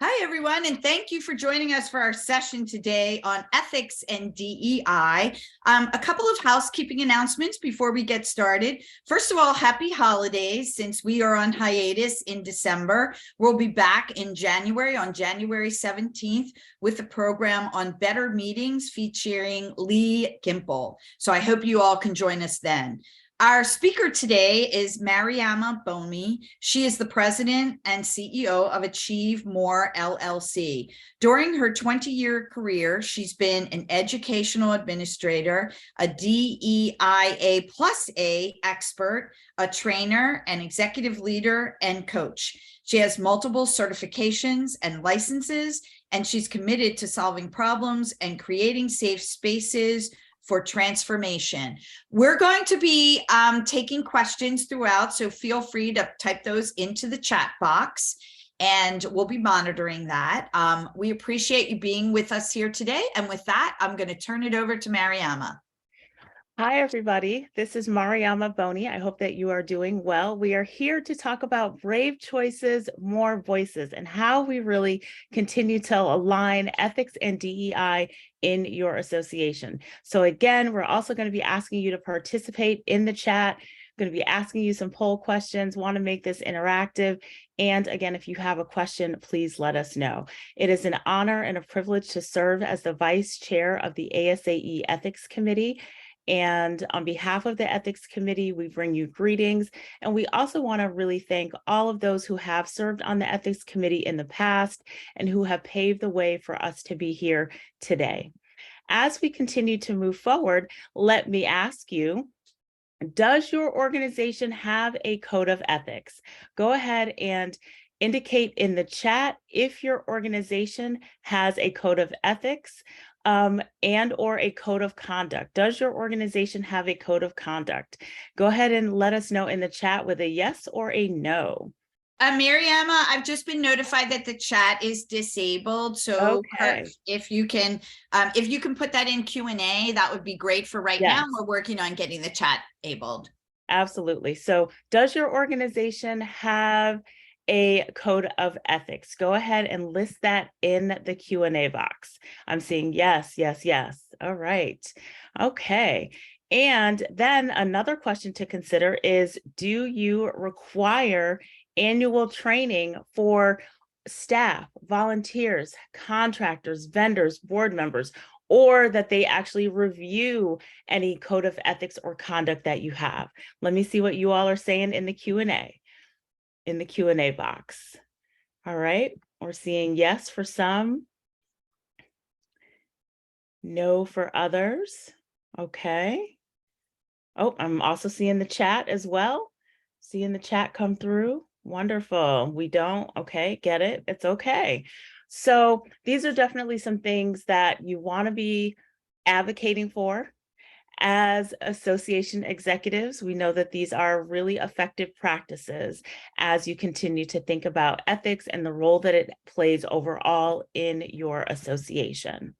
Hi, everyone, and thank you for joining us for our session today on ethics and DEI. A couple of housekeeping announcements before we get started. First of all, happy holidays. Since we are on hiatus in December, we'll be back in January, on January 17th, with a program on better meetings featuring Lee Gimple. So I hope you all can join us then. Our speaker today is Mariama Boney. She is the president and CEO of Achieve More LLC. During her 20-year career, she's been an educational administrator, a DEIA plus A expert, a trainer, an executive leader, and coach. She has multiple certifications and licenses, and she's committed to solving problems and creating safe spaces for transformation. We're going to be taking questions throughout, so feel free to type those into the chat box, and we'll be monitoring that. We appreciate you being with us here today, and with that, I'm going to turn it over to Mariama. Hi, everybody. This is Mariama Boney. I hope that you are doing well. We are here to talk about brave choices, more voices, and how we really continue to align ethics and DEI in your association. So again, we're also going to be asking you to participate in the chat. I'm going to be asking you some poll questions, want to make this interactive. And again, if you have a question, please let us know. It is an honor and a privilege to serve as the vice chair of the ASAE Ethics Committee. And on behalf of the Ethics Committee, we bring you greetings. And we also want to really thank all of those who have served on the Ethics Committee in the past and who have paved the way for us to be here today. As we continue to move forward, let me ask you, does your organization have a code of ethics? Go ahead and indicate in the chat if your organization has a code of ethics and or a code of conduct. Does your organization have a code of conduct? Go ahead and let us know in the chat with a yes or a no. Mariama, I've just been notified that the chat is disabled. So okay. if you can put that in Q&A, that would be great for right now. We're working on getting the chat enabled. Absolutely. So does your organization have a code of ethics? Go ahead and list that in the Q&A box. I'm seeing yes, yes, yes. All right. Okay. And then another question to consider is, do you require annual training for staff, volunteers, contractors, vendors, board members, or that they actually review any code of ethics or conduct that you have? Let me see what you all are saying in the Q&A. In the Q&A box. All right, we're seeing yes for some, no for others. Okay. Oh, I'm also seeing the chat as well. Seeing the chat come through. Wonderful. We don't. Okay, get it. It's okay. So these are definitely some things that you want to be advocating for. As association executives, we know that these are really effective practices as you continue to think about ethics and the role that it plays overall in your association.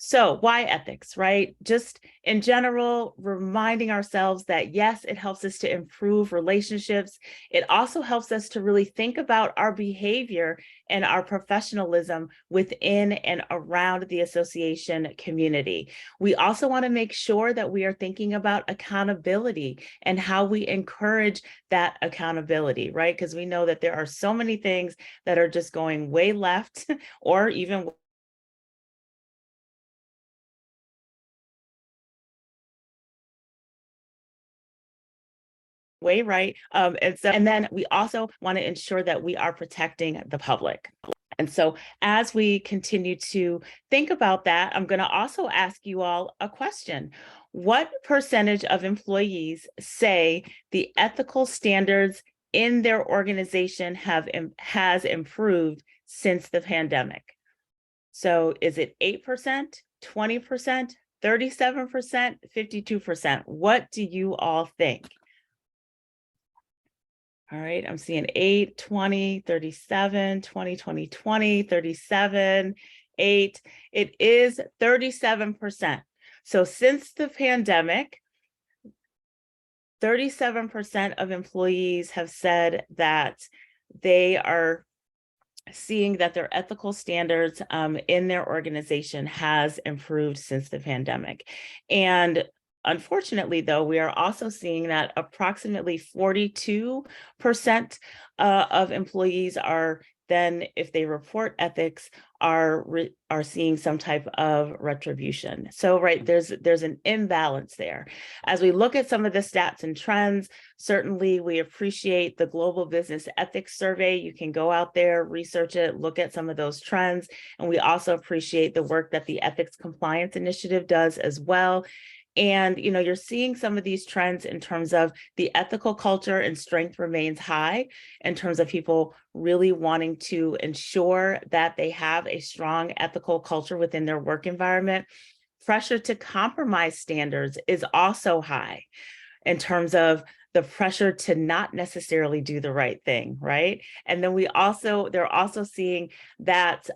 So why ethics, right? Just in general, reminding ourselves that yes, it helps us to improve relationships. It also helps us to really think about our behavior and our professionalism within and around the association community. We also want to make sure that we are thinking about accountability and how we encourage that accountability, right? Because we know that there are so many things that are just going way left or even way right. And then we also want to ensure that we are protecting the public. And so as we continue to think about that, I'm going to also ask you all a question. What percentage of employees say the ethical standards in their organization has improved since the pandemic? So is it 8%, 20%, 37%, 52%? What do you all think? All right, I'm seeing 8, 20, 37, 20, 20, 20, 37, 8. It is 37%. So since the pandemic, 37% of employees have said that they are seeing that their ethical standards in their organization has improved since the pandemic. And unfortunately, though, we are also seeing that approximately 42% of employees are then, if they report ethics, are seeing some type of retribution. So, right, there's an imbalance there. As we look at some of the stats and trends, certainly we appreciate the Global Business Ethics Survey. You can go out there, research it, look at some of those trends. And we also appreciate the work that the Ethics Compliance Initiative does as well. And, you're seeing some of these trends in terms of the ethical culture and strength remains high in terms of people really wanting to ensure that they have a strong ethical culture within their work environment. Pressure to compromise standards is also high in terms of the pressure to not necessarily do the right thing, right? And then they're also seeing that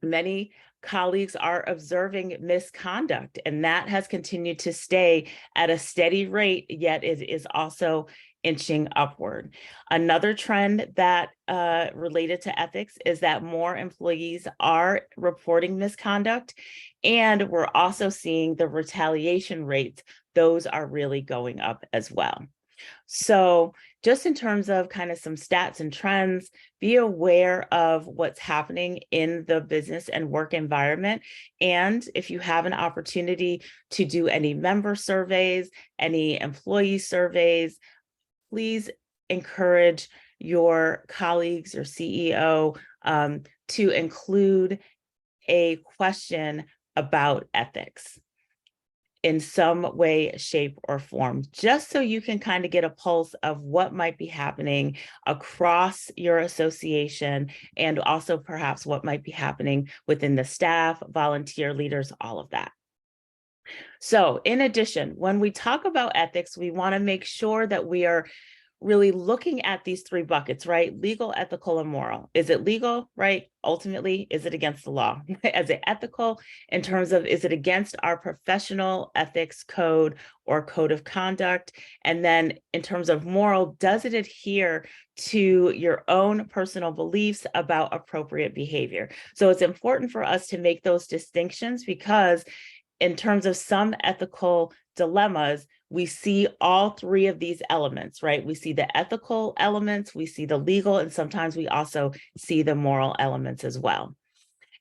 many colleagues are observing misconduct, and that has continued to stay at a steady rate, yet it is also inching upward. Another trend that related to ethics is that more employees are reporting misconduct, and we're also seeing the retaliation rates. Those are really going up as well. So just in terms of kind of some stats and trends, be aware of what's happening in the business and work environment. And if you have an opportunity to do any member surveys, any employee surveys, please encourage your colleagues, your CEO, to include a question about ethics in some way, shape, or form, just so you can kind of get a pulse of what might be happening across your association, and also perhaps what might be happening within the staff, volunteer leaders, all of that. So in addition, when we talk about ethics, we want to make sure that we are really looking at these three buckets, right? Legal, ethical, and moral. Is it legal, right? Ultimately, is it against the law? Is it ethical in terms of, is it against our professional ethics code or code of conduct? And then in terms of moral, does it adhere to your own personal beliefs about appropriate behavior? So it's important for us to make those distinctions, because in terms of some ethical dilemmas, we see all three of these elements, right? We see the ethical elements, we see the legal, and sometimes we also see the moral elements as well.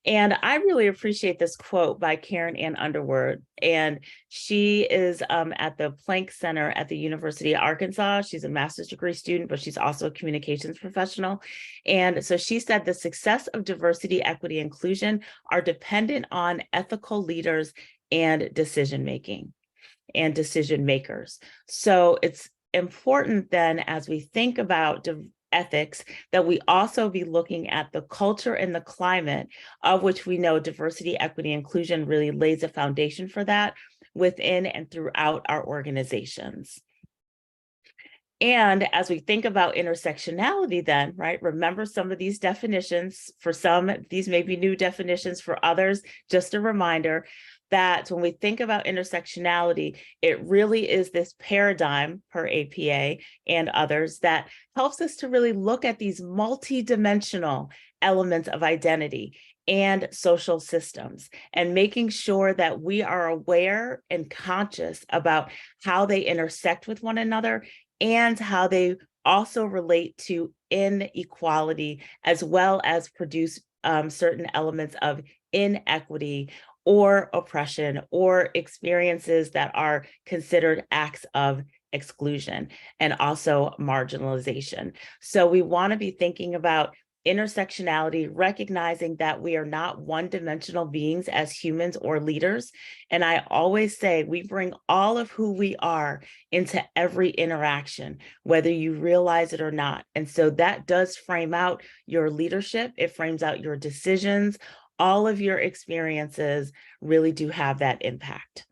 And I really appreciate this quote by Karen Ann Underwood. And she is at the Planck Center at the University of Arkansas. She's a master's degree student, but she's also a communications professional. And so she said the success of diversity, equity, inclusion are dependent on ethical leaders and decision making and decision makers. So it's important then, as we think about ethics, that we also be looking at the culture and the climate of which we know diversity, equity, inclusion really lays a foundation for that within and throughout our organizations. And as we think about intersectionality then, right, remember some of these definitions. For some, these may be new definitions. For others, just a reminder that when we think about intersectionality, it really is this paradigm per APA and others that helps us to really look at these multidimensional elements of identity and social systems, and making sure that we are aware and conscious about how they intersect with one another and how they also relate to inequality, as well as produce certain elements of inequity or oppression, or experiences that are considered acts of exclusion and also marginalization. So we want to be thinking about intersectionality, recognizing that we are not one-dimensional beings as humans or leaders. And I always say we bring all of who we are into every interaction, whether you realize it or not. And so that does frame out your leadership. It frames out your decisions. All of your experiences really do have that impact.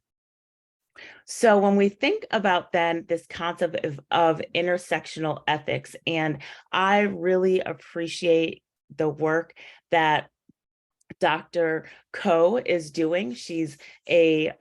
So when we think about then this concept of intersectional ethics, and I really appreciate the work that Dr. Ko is doing. She's a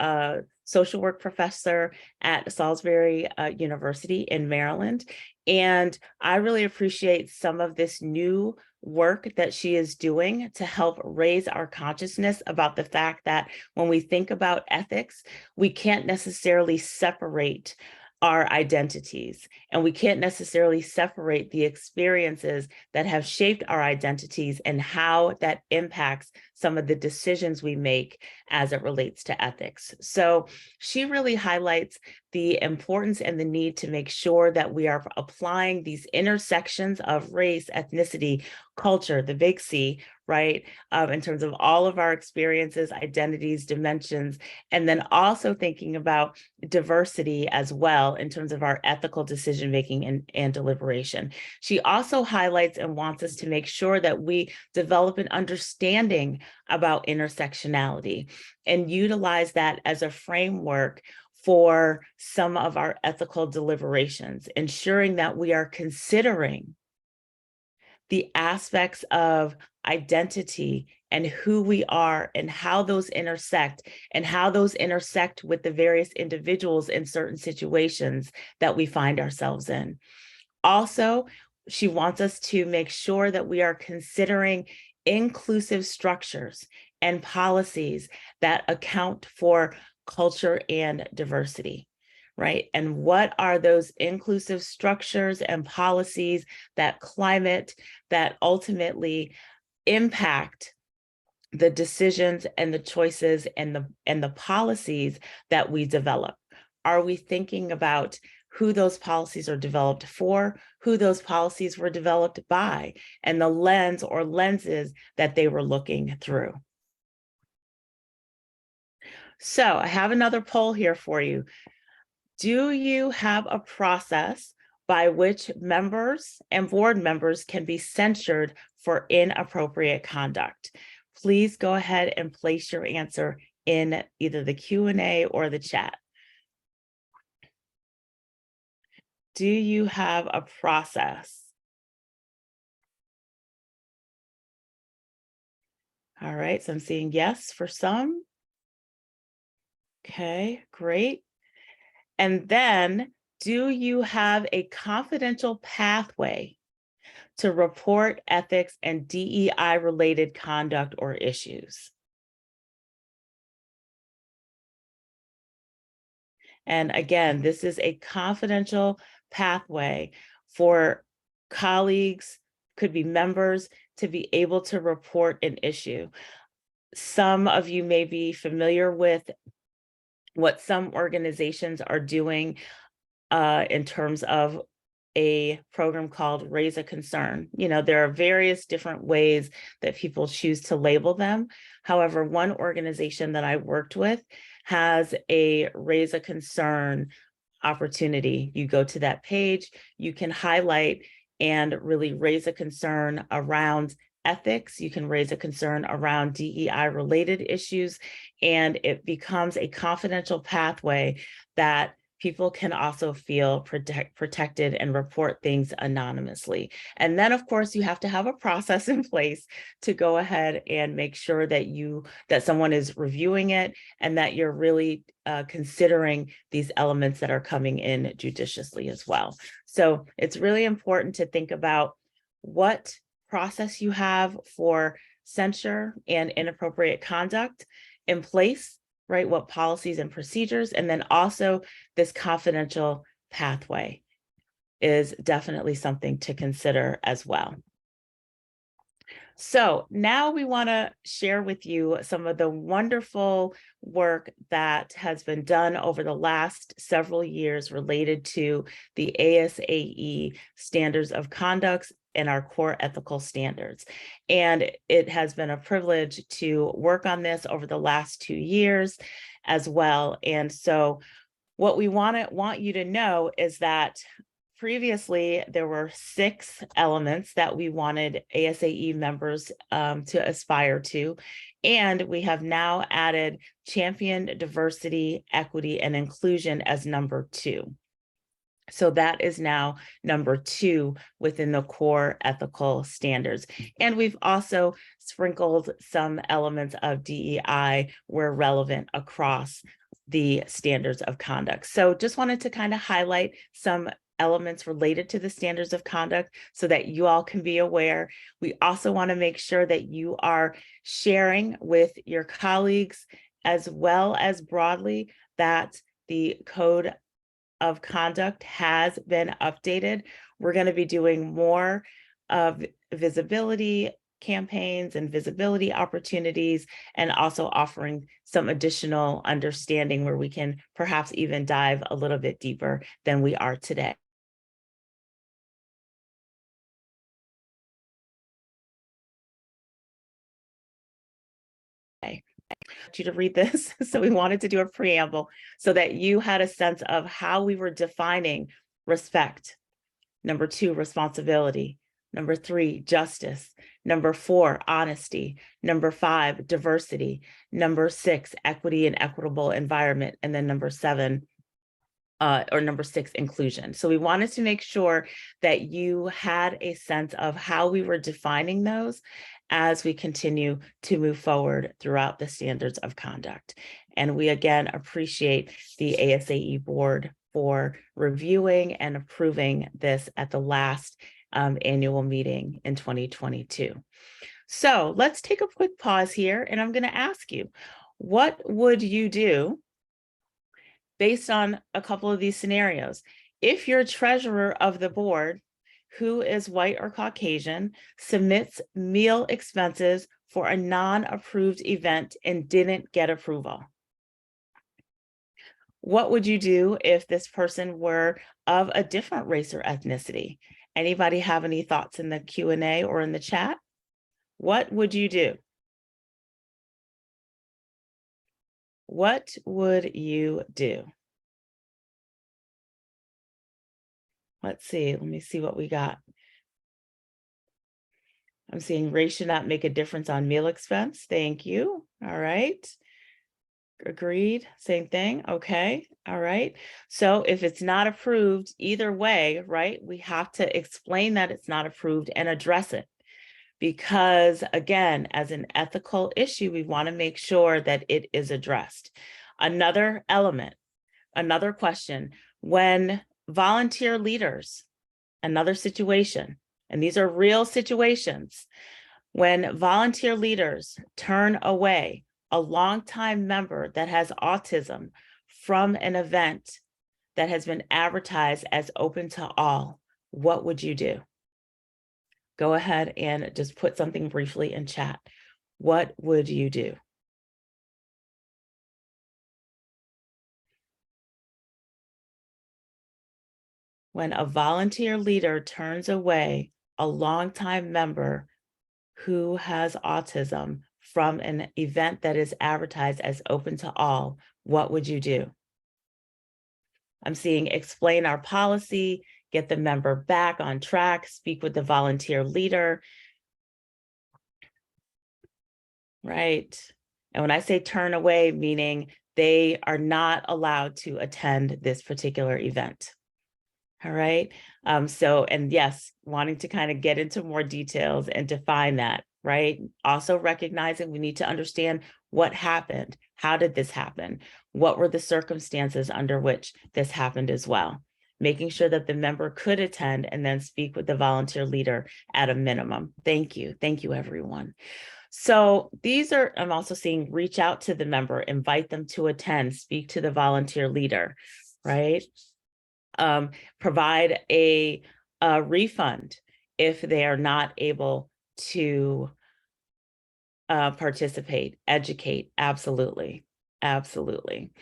social work professor at Salisbury University in Maryland. And I really appreciate some of this new work that she is doing to help raise our consciousness about the fact that when we think about ethics, we can't necessarily separate our identities, and we can't necessarily separate the experiences that have shaped our identities and how that impacts some of the decisions we make as it relates to ethics. So she really highlights the importance and the need to make sure that we are applying these intersections of race, ethnicity, culture, the big C, right? In terms of all of our experiences, identities, dimensions, and then also thinking about diversity as well in terms of our ethical decision-making and deliberation. She also highlights and wants us to make sure that we develop an understanding about intersectionality and utilize that as a framework for some of our ethical deliberations, ensuring that we are considering the aspects of identity and who we are and how those intersect with the various individuals in certain situations that we find ourselves in. Also, she wants us to make sure that we are considering inclusive structures and policies that account for culture and diversity, right? And what are those inclusive structures and policies that ultimately impact the decisions and the choices and the policies that we develop? Are we thinking about who those policies are developed for, who those policies were developed by, and the lens or lenses that they were looking through? So I have another poll here for you. Do you have a process by which members and board members can be censured for inappropriate conduct? Please go ahead and place your answer in either the Q&A or the chat. Do you have a process? All right, so I'm seeing yes for some. Okay, great. And then, do you have a confidential pathway to report ethics and DEI related conduct or issues? And again, this is a confidential pathway for colleagues, could be members, to be able to report an issue. Some of you may be familiar with what some organizations are doing in terms of a program called Raise a Concern. You know, there are various different ways that people choose to label them. However, one organization that I worked with has a Raise a Concern opportunity. You go to that page, you can highlight and really raise a concern around ethics. You can raise a concern around DEI related issues, and it becomes a confidential pathway that people can also feel protected and report things anonymously. And then, of course, you have to have a process in place to go ahead and make sure that someone is reviewing it and that you're really considering these elements that are coming in judiciously as well. So it's really important to think about what process you have for censure and inappropriate conduct in place, right? What policies and procedures, and then also this confidential pathway is definitely something to consider as well. So now we want to share with you some of the wonderful work that has been done over the last several years related to the ASAE standards of conduct and our core ethical standards. And it has been a privilege to work on this over the last 2 years as well. And so what we want you to know is that previously, there were 6 elements that we wanted ASAE members to aspire to, and we have now added champion diversity, equity, and inclusion as number 2. So that is now number 2 within the core ethical standards. And we've also sprinkled some elements of DEI where relevant across the standards of conduct. So just wanted to kind of highlight some elements related to the standards of conduct so that you all can be aware. We also want to make sure that you are sharing with your colleagues as well as broadly that the code of conduct has been updated. We're going to be doing more of visibility campaigns and visibility opportunities, and also offering some additional understanding where we can perhaps even dive a little bit deeper than we are today. You to read this. So we wanted to do a preamble so that you had a sense of how we were defining respect. Number 2, responsibility. Number 3, justice. Number 4, honesty. Number 5, diversity. Number 6, equity and equitable environment. And then number 7, number 6, inclusion. So we wanted to make sure that you had a sense of how we were defining those as we continue to move forward throughout the standards of conduct. And we again appreciate the ASAE board for reviewing and approving this at the last annual meeting in 2022. So let's take a quick pause here, and I'm going to ask you, what would you do based on a couple of these scenarios? If your treasurer of the board, who is white or Caucasian, submits meal expenses for a non-approved event and didn't get approval, what would you do if this person were of a different race or ethnicity? Anybody have any thoughts in the Q&A or in the chat? What would you do? What would you do? Let's see. Let me see what we got. I'm seeing race should not make a difference on meal expense. Thank you. All right. Agreed. Same thing. Okay. All right. So if it's not approved either way, right, we have to explain that it's not approved and address it. Because again, as an ethical issue, we want to make sure that it is addressed. Another element, another question, when volunteer leaders, another situation, and these are real situations, when volunteer leaders turn away a longtime member that has autism from an event that has been advertised as open to all, what would you do? Go ahead and just put something briefly in chat. What would you do? When a volunteer leader turns away a longtime member who has autism from an event that is advertised as open to all, what would you do? I'm seeing explain our policy, get the member back on track, speak with the volunteer leader. Right. And when I say turn away, meaning they are not allowed to attend this particular event. All right. And yes, wanting to kind of get into more details and define that, right? Also recognizing we need to understand what happened. How did this happen? What were the circumstances under which this happened as well? Making sure that the member could attend and then speak with the volunteer leader at a minimum. Thank you. Thank you, everyone. So these are, I'm also seeing reach out to the member, invite them to attend, speak to the volunteer leader, right? Provide a refund if they are not able to participate, educate, absolutely, absolutely.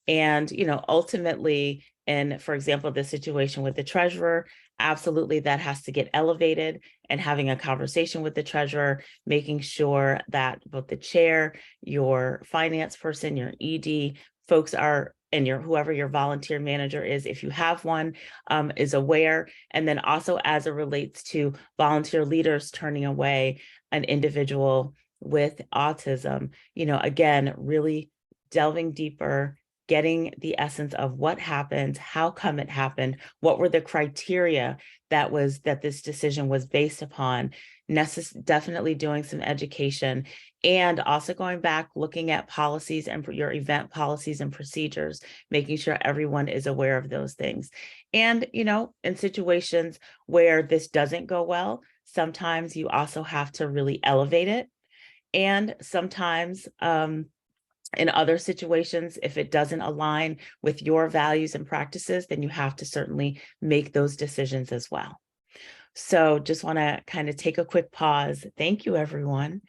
And, ultimately, in, for example, the situation with the treasurer, absolutely that has to get elevated, and having a conversation with the treasurer, making sure that both the chair, your finance person, your ED folks are, and whoever your volunteer manager is, if you have one, is aware. And then also as it relates to volunteer leaders turning away an individual with autism, again, really delving deeper, getting the essence of what happened, how come it happened, what were the criteria that this decision was based upon. Definitely doing some education, and also going back, looking at policies and your event policies and procedures, making sure everyone is aware of those things. And, in situations where this doesn't go well, sometimes you also have to really elevate it. And sometimes, in other situations, if it doesn't align with your values and practices, then you have to certainly make those decisions as well. So just want to kind of take a quick pause. Thank you, everyone.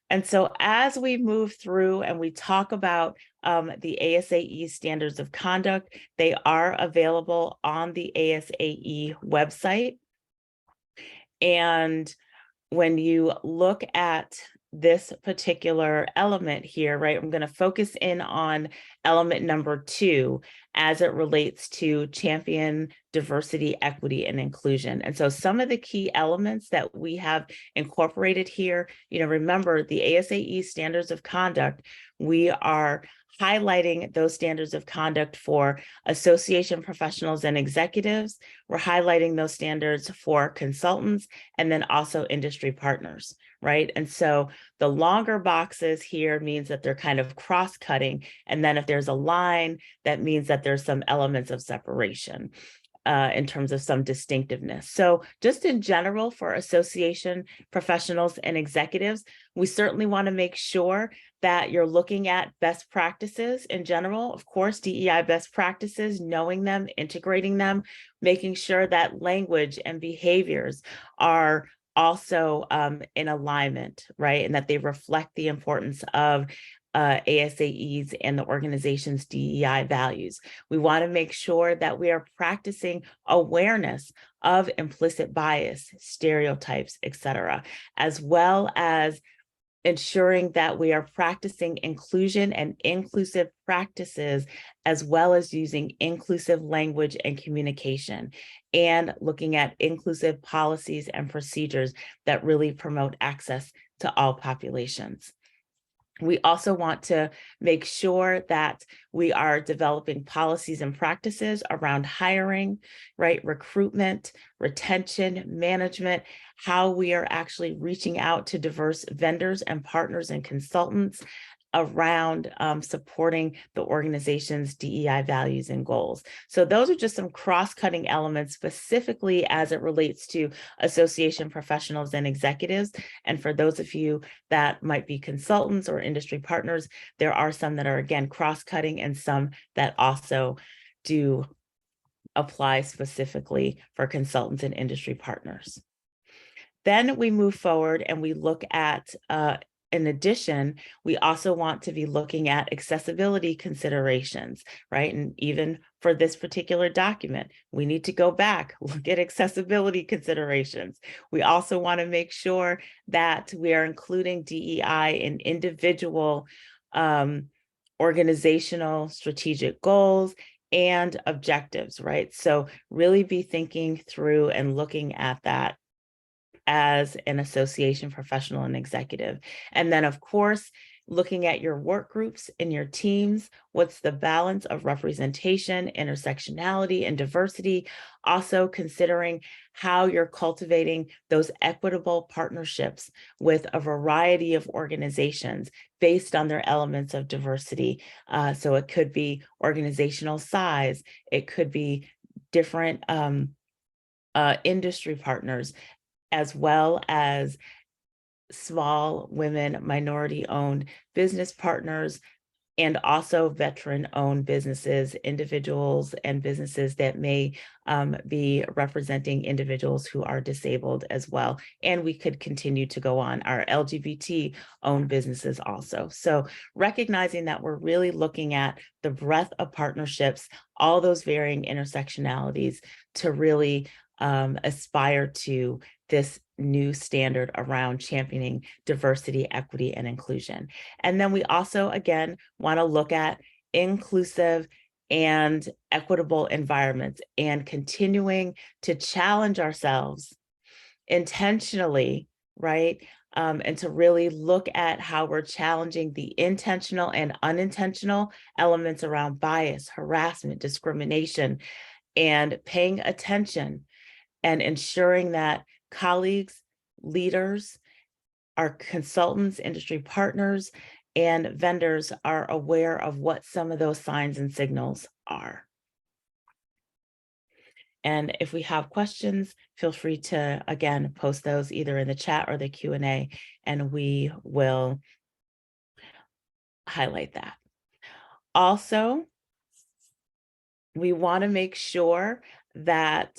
And so as we move through and we talk about the ASAE standards of conduct, they are available on the ASAE website. And when you look at this particular element here, right, I'm going to focus in on element number 2 as it relates to champion diversity, equity, and inclusion. And so some of the key elements that we have incorporated here, remember the ASAE standards of conduct, we are highlighting those standards of conduct for association professionals and executives. We're highlighting those standards for consultants and then also industry partners, right? And so the longer boxes here means that they're kind of cross-cutting. And then if there's a line, that means that there's some elements of separation in terms of some distinctiveness. So just in general, for association professionals and executives, we certainly want to make sure that you're looking at best practices in general. Of course, DEI best practices, knowing them, integrating them, making sure that language and behaviors are also in alignment, right? And that they reflect the importance of ASAEs and the organization's DEI values. We want to make sure that we are practicing awareness of implicit bias, stereotypes, et cetera, as well as ensuring that we are practicing inclusion and inclusive practices, as well as using inclusive language and communication, and looking at inclusive policies and procedures that really promote access to all populations. We also want to make sure that we are developing policies and practices around hiring, right? Recruitment, retention, management, how we are actually reaching out to diverse vendors and partners and consultants around supporting the organization's DEI values and goals. So those are just some cross-cutting elements specifically as it relates to association professionals and executives. And for those of you that might be consultants or industry partners, there are some that are, again, cross-cutting and some that also do apply specifically for consultants and industry partners. Then we move forward and we look at in addition, we also want to be looking at accessibility considerations, right? And even for this particular document, we need to go back, look at accessibility considerations. We also want to make sure that we are including DEI in individual organizational strategic goals and objectives, right? So really be thinking through and looking at that as an association professional and executive. And then, of course, looking at your work groups and your teams, what's the balance of representation, intersectionality, and diversity? Also considering how you're cultivating those equitable partnerships with a variety of organizations based on their elements of diversity. So it could be organizational size, it could be different industry partners, as well as small women, minority-owned business partners, and also veteran-owned businesses, individuals and businesses that may be representing individuals who are disabled as well. And we could continue to go on, our LGBT-owned businesses also. So recognizing that we're really looking at the breadth of partnerships, all those varying intersectionalities to really aspire to this new standard around championing diversity, equity, and inclusion. And then we also, again, want to look at inclusive and equitable environments and continuing to challenge ourselves intentionally, right? And to really look at how we're challenging the intentional and unintentional elements around bias, harassment, discrimination, and paying attention and ensuring that colleagues, leaders, our consultants, industry partners, and vendors are aware of what some of those signs and signals are. And if we have questions, feel free to, again, post those either in the chat or the Q&A, and we will highlight that. Also, we want to make sure that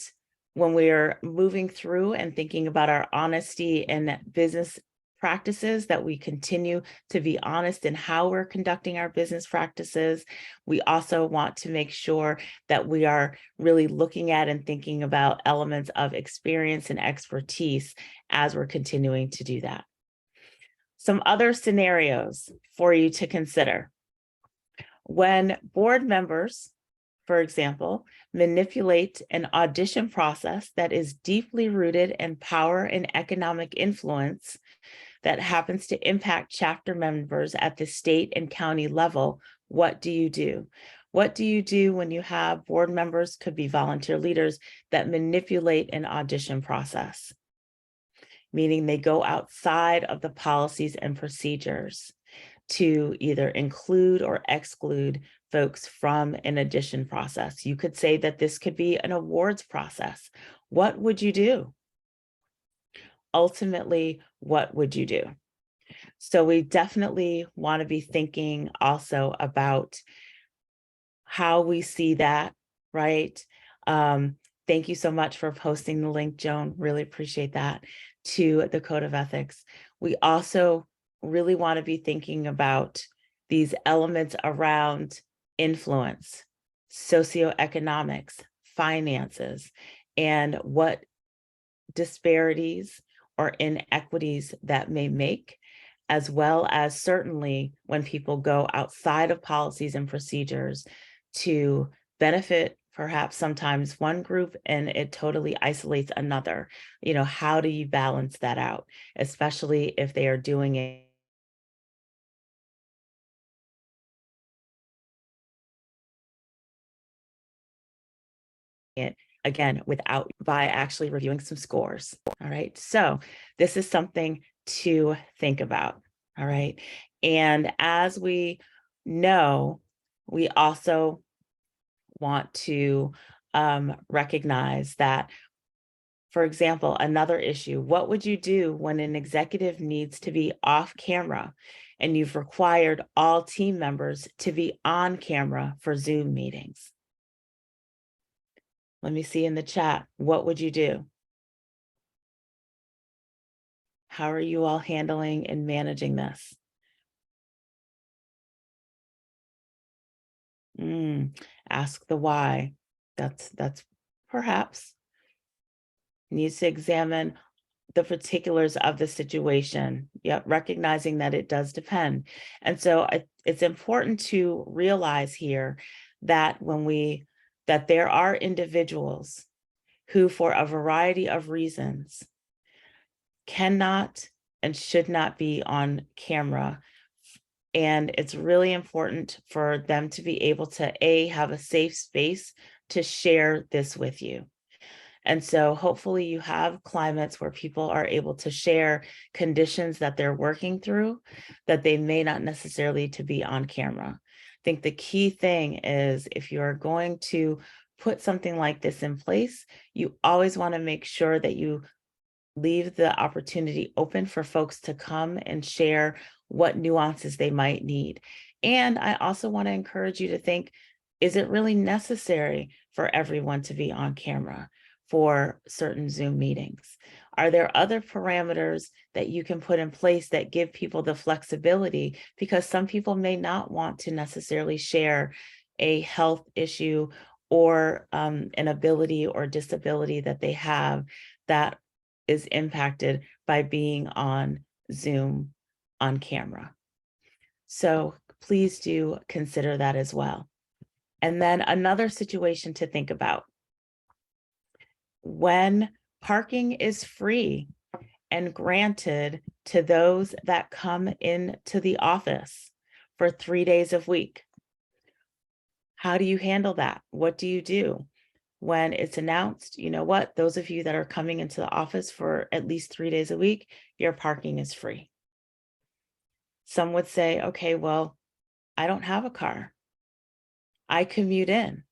when we're moving through and thinking about our honesty and business practices, that we continue to be honest in how we're conducting our business practices. We also want to make sure that we are really looking at and thinking about elements of experience and expertise as we're continuing to do that. Some other scenarios for you to consider. When board members, for example, manipulate an audition process that is deeply rooted in power and economic influence that happens to impact chapter members at the state and county level, what do you do? What do you do when you have board members, could be volunteer leaders, that manipulate an audition process? Meaning they go outside of the policies and procedures to either include or exclude folks from an audition process. You could say that this could be an awards process. What would you do? Ultimately, what would you do? So we definitely want to be thinking also about how we see that, right? Thank you so much for posting the link, Joan. Really appreciate that, to the Code of Ethics. We also really want to be thinking about these elements around influence, socioeconomics, finances, and what disparities or inequities that may make, as well as certainly when people go outside of policies and procedures to benefit perhaps sometimes one group and it totally isolates another. You know, how do you balance that out, especially if they are doing it again without, by actually reviewing some scores. All right, so this is something to think about. All right, and as we know, we also want to recognize that, for example, another issue, what would you do when an executive needs to be off camera and you've required all team members to be on camera for Zoom meetings? Let me see in the chat, what would you do? How are you all handling and managing this? Ask the why. That's perhaps needs to examine the particulars of the situation. Yep, recognizing that it does depend. And so it's important to realize here that that there are individuals who, for a variety of reasons, cannot and should not be on camera. And it's really important for them to be able to have a safe space to share this with you. And so hopefully you have climates where people are able to share conditions that they're working through that they may not necessarily to be on camera. I think the key thing is, if you're going to put something like this in place, you always want to make sure that you leave the opportunity open for folks to come and share what nuances they might need. And I also want to encourage you to think, is it really necessary for everyone to be on camera for certain Zoom meetings? Are there other parameters that you can put in place that give people the flexibility? Because some people may not want to necessarily share a health issue or an ability or disability that they have that is impacted by being on Zoom on camera. So please do consider that as well. And then another situation to think about: when parking is free and granted to those that come into the office for 3 days a week, how do you handle that? What do you do? when it's announced, you know what, those of you that are coming into the office for at least 3 days a week, your parking is free. Some would say, okay, well, I don't have a car. I commute in.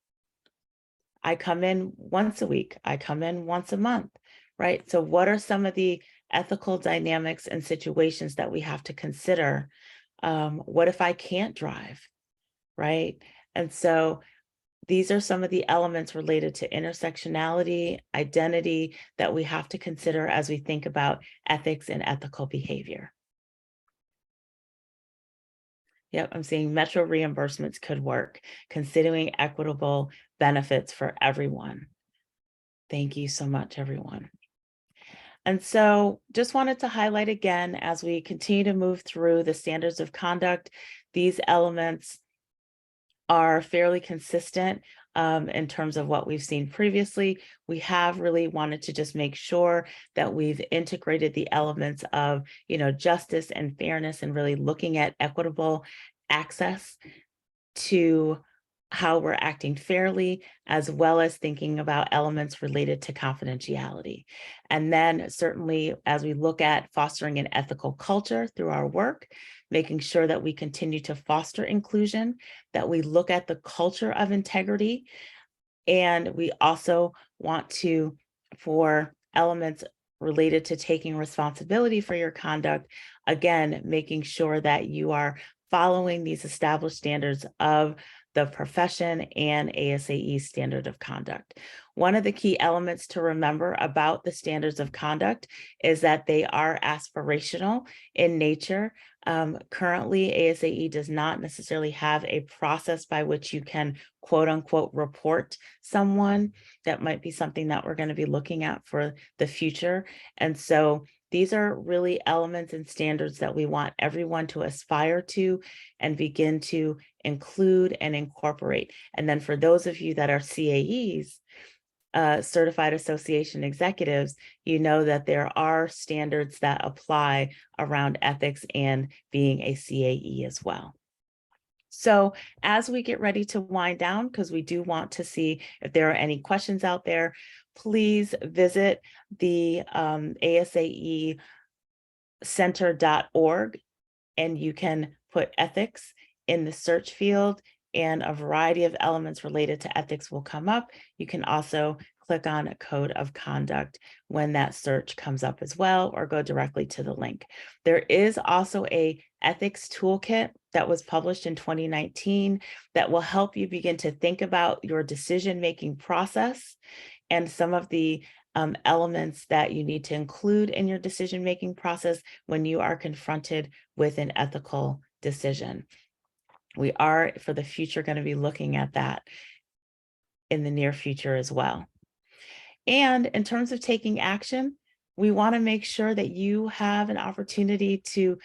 I come in once a week. I come in once a month, right? So what are some of the ethical dynamics and situations that we have to consider? What if I can't drive, right? And so these are some of the elements related to intersectionality, identity that we have to consider as we think about ethics and ethical behavior. Yep, I'm seeing metro reimbursements could work, considering equitable benefits for everyone. Thank you so much, everyone. And so just wanted to highlight again, as we continue to move through the standards of conduct, these elements are fairly consistent in terms of what we've seen previously. We have really wanted to just make sure that we've integrated the elements of, justice and fairness, and really looking at equitable access to how we're acting fairly, as well as thinking about elements related to confidentiality. And then certainly as we look at fostering an ethical culture through our work, making sure that we continue to foster inclusion, that we look at the culture of integrity. And we also want to, for elements related to taking responsibility for your conduct, again, making sure that you are following these established standards of the profession and ASAE standard of conduct. One of the key elements to remember about the standards of conduct is that they are aspirational in nature. Currently, ASAE does not necessarily have a process by which you can quote unquote report someone. That might be something that we're going to be looking at for the future. And so these are really elements and standards that we want everyone to aspire to and begin to include and incorporate. And then for those of you that are CAEs, Certified Association Executives, you know that there are standards that apply around ethics and being a CAE as well. So as we get ready to wind down, because we do want to see if there are any questions out there, please visit the asaecenter.org, and you can put ethics in the search field, and a variety of elements related to ethics will come up. You can also click on a code of conduct when that search comes up as well, or go directly to the link. There is also a ethics toolkit that was published in 2019 that will help you begin to think about your decision-making process and some of the elements that you need to include in your decision-making process when you are confronted with an ethical decision. We are, for the future, going to be looking at that in the near future as well. And in terms of taking action, we want to make sure that you have an opportunity to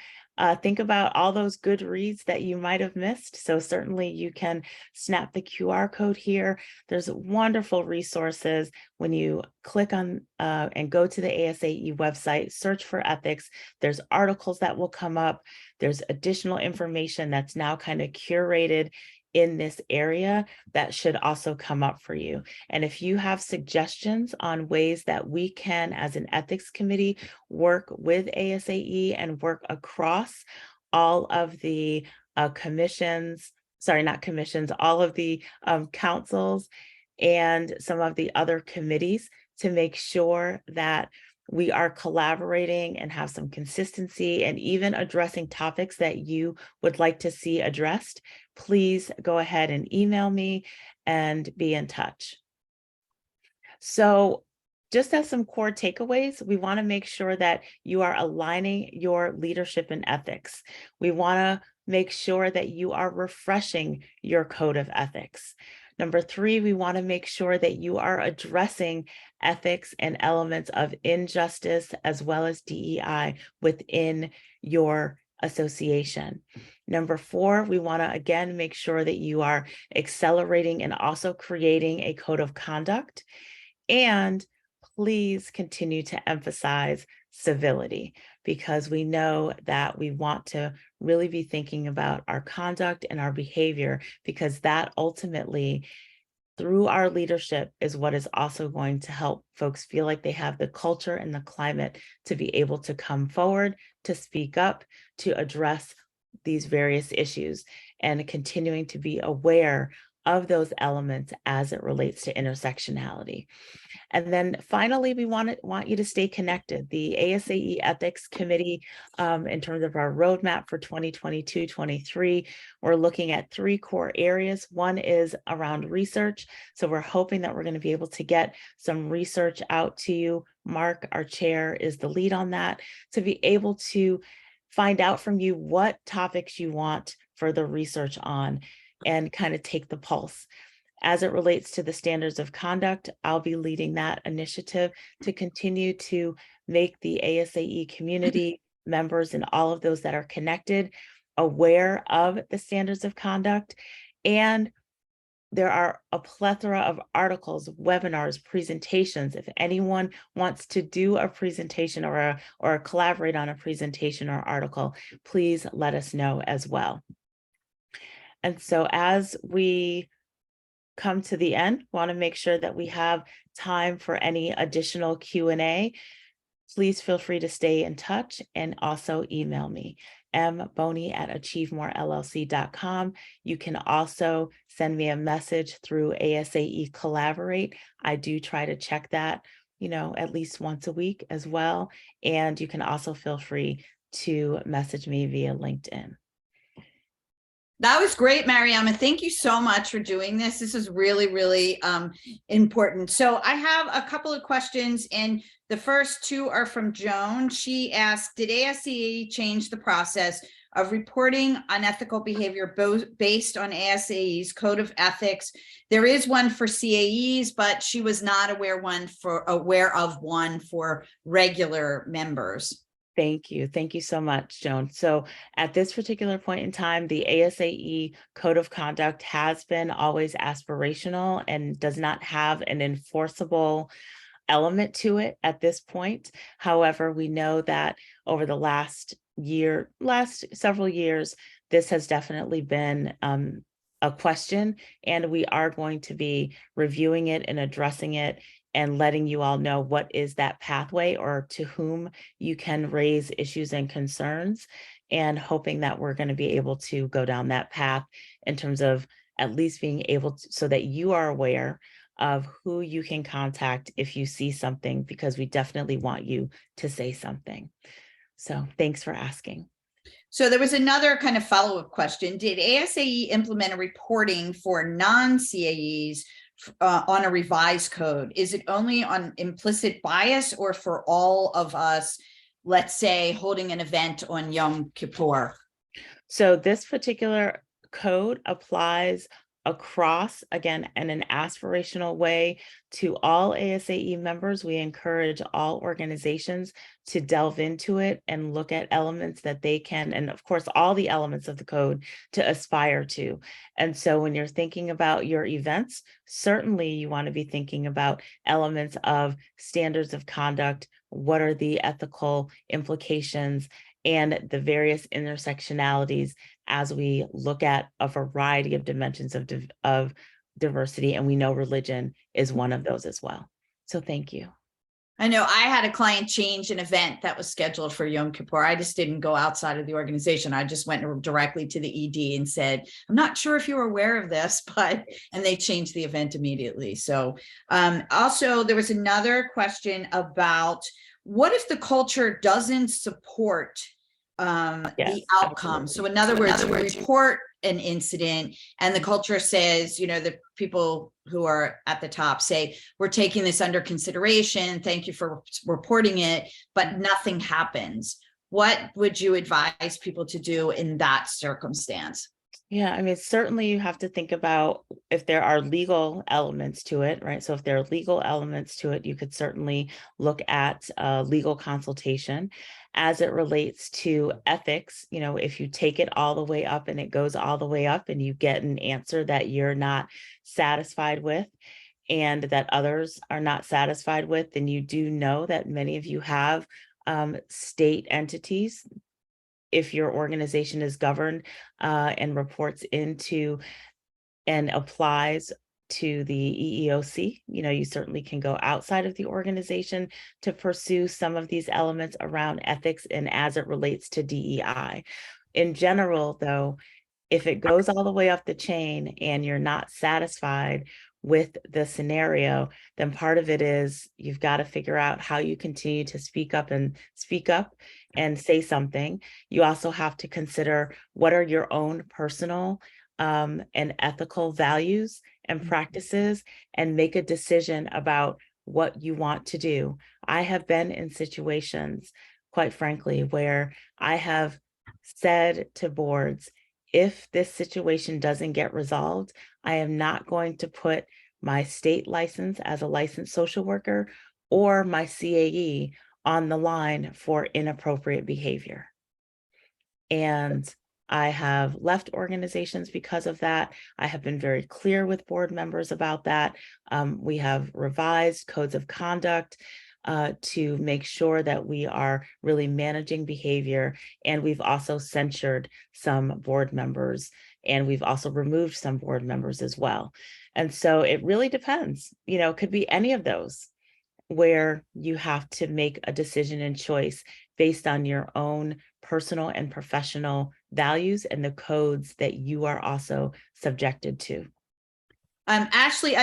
think about all those good reads that you might have missed. So certainly you can snap the QR code here. There's wonderful resources when you click on and go to the ASAE website, search for ethics. There's articles that will come up. There's additional information that's now kind of curated in this area that should also come up for you. And if you have suggestions on ways that we can, as an ethics committee, work with ASAE and work across all of the commissions, sorry, not commissions, all of the councils and some of the other committees, to make sure that we are collaborating and have some consistency and even addressing topics that you would like to see addressed, please go ahead and email me and be in touch. So just as some core takeaways, we want to make sure that you are aligning your leadership and ethics. We want to make sure that you are refreshing your code of ethics. Number 3, we want to make sure that you are addressing ethics and elements of injustice as well as DEI within your association. Number 4, we want to again make sure that you are accelerating and also creating a code of conduct. And please continue to emphasize civility, because we know that we want to really be thinking about our conduct and our behavior, because that ultimately through our leadership is what is also going to help folks feel like they have the culture and the climate to be able to come forward, to speak up, to address these various issues, and continuing to be aware of those elements as it relates to intersectionality. And then finally, we want you to stay connected. The ASAE Ethics Committee, in terms of our roadmap for 2022-23, we're looking at 3 core areas. One is around research. So we're hoping that we're going to be able to get some research out to you. Mark, our chair, is the lead on that, to be able to find out from you what topics you want further research on and kind of take the pulse. As it relates to the standards of conduct, I'll be leading that initiative to continue to make the ASAE community members and all of those that are connected aware of the standards of conduct. And there are a plethora of articles, webinars, presentations. If anyone wants to do a presentation or collaborate on a presentation or article, please let us know as well. And so as we come to the end, want to make sure that we have time for any additional Q&A. Please feel free to stay in touch and also email me, mboney@achievemorellc.com. You can also send me a message through ASAE Collaborate. I do try to check that, at least once a week as well. And you can also feel free to message me via LinkedIn. That was great, Mariama. Thank you so much for doing this. This is really, really important. So I have a couple of questions, and the first 2 are from Joan. She asked, did ASAE change the process of reporting unethical behavior based on ASAE's Code of Ethics? There is one for CAEs, but she was not aware of one for regular members. Thank you. Thank you so much, Joan. So at this particular point in time, the ASAE Code of Conduct has been always aspirational and does not have an enforceable element to it at this point. However, we know that over the last several years, this has definitely been a question, and we are going to be reviewing it and addressing it and letting you all know what is that pathway, or to whom you can raise issues and concerns, and hoping that we're going to be able to go down that path in terms of at least being able to, so that you are aware of who you can contact if you see something, because we definitely want you to say something. So thanks for asking. So there was another kind of follow-up question. Did ASAE implement a reporting for non-CAEs on a revised code? Is it only on implicit bias, or for all of us, let's say, holding an event on Yom Kippur? So this particular code applies across, again, in an aspirational way, to all ASAE members. We encourage all organizations to delve into it and look at elements that they can, and of course, all the elements of the code to aspire to. And so when you're thinking about your events, certainly you want to be thinking about elements of standards of conduct. What are the ethical implications and the various intersectionalities as we look at a variety of dimensions of diversity, and we know religion is one of those as well. So thank you. I know I had a client change an event that was scheduled for Yom Kippur. I just didn't go outside of the organization. I just went directly to the ED and said, I'm not sure if you're aware of this, and they changed the event immediately. So also there was another question about, what if the culture doesn't support the outcome? Absolutely. So in other words, we report an incident and the culture says, the people who are at the top say, we're taking this under consideration, thank you for reporting it, but nothing happens. What would you advise people to do in that circumstance? Yeah, I mean, certainly you have to think about if there are legal elements to it, right? So if there are legal elements to it, you could certainly look at legal consultation. As it relates to ethics, if you take it all the way up and it goes all the way up and you get an answer that you're not satisfied with and that others are not satisfied with, then you do know that many of you have state entities. If your organization is governed and reports into and applies to the EEOC. You certainly can go outside of the organization to pursue some of these elements around ethics and as it relates to DEI. In general, though, if it goes all the way up the chain and you're not satisfied with the scenario, then part of it is you've got to figure out how you continue to speak up and say something. You also have to consider what are your own personal and ethical values and practices, and make a decision about what you want to do. I have been in situations, quite frankly, where I have said to boards, if this situation doesn't get resolved, I am not going to put my state license as a licensed social worker or my CAE on the line for inappropriate behavior. And I have left organizations because of that. I have been very clear with board members about that. We have revised codes of conduct to make sure that we are really managing behavior. And we've also censured some board members, and we've also removed some board members as well. And so it really depends, it could be any of those where you have to make a decision and choice based on your own personal and professional values and the codes that you are also subjected to. Ashley,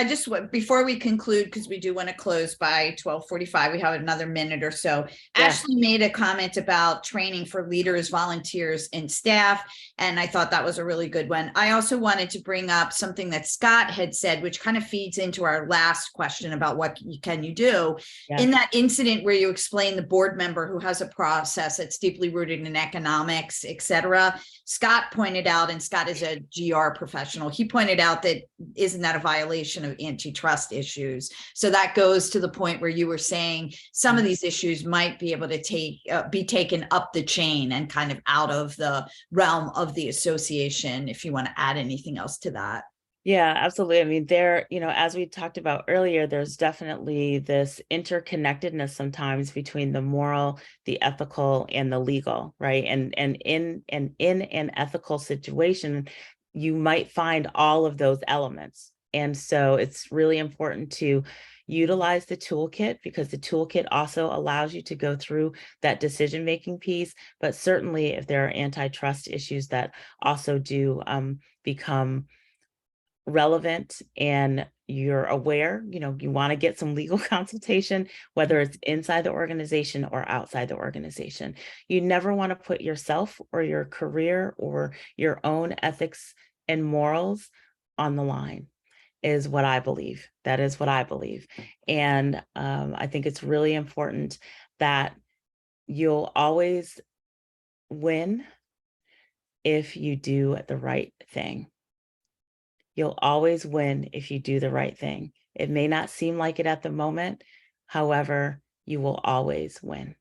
before we conclude, because we do want to close by 12:45, we have another minute or so. Yeah. Ashley made a comment about training for leaders, volunteers, and staff, and I thought that was a really good one. I also wanted to bring up something that Scott had said, which kind of feeds into our last question about what can you do. Yeah. In that incident where you explain the board member who has a process that's deeply rooted in economics, et cetera, Scott pointed out, and Scott is a GR professional, he pointed out that isn't that a violation of antitrust issues? So that goes to the point where you were saying some of these issues might be able to be taken up the chain and kind of out of the realm of the association, if you want to add anything else to that. Yeah, absolutely. I mean, as we talked about earlier, there's definitely this interconnectedness sometimes between the moral, the ethical, and the legal, right? And in an ethical situation, you might find all of those elements. And so it's really important to utilize the toolkit, because the toolkit also allows you to go through that decision-making piece. But certainly if there are antitrust issues that also do become relevant and you're aware, you want to get some legal consultation, whether it's inside the organization or outside the organization. You never want to put yourself or your career or your own ethics and morals on the line, is what I believe. That is what I believe. And I think it's really important that you'll always win if you do the right thing. You'll always win if you do the right thing. It may not seem like it at the moment. However, you will always win.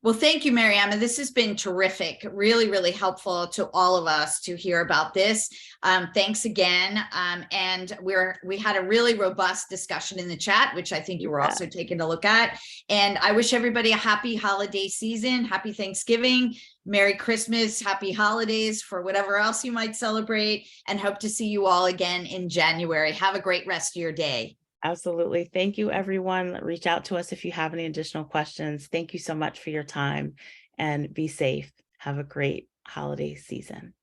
Well, thank you, Mariama. This has been terrific. Really, really helpful to all of us to hear about this. Thanks again. And we had a really robust discussion in the chat, which I think you were also taking a look at. And I wish everybody a happy holiday season, happy Thanksgiving, Merry Christmas, happy holidays for whatever else you might celebrate, and hope to see you all again in January. Have a great rest of your day. Absolutely. Thank you, everyone. Reach out to us if you have any additional questions. Thank you so much for your time, and be safe. Have a great holiday season.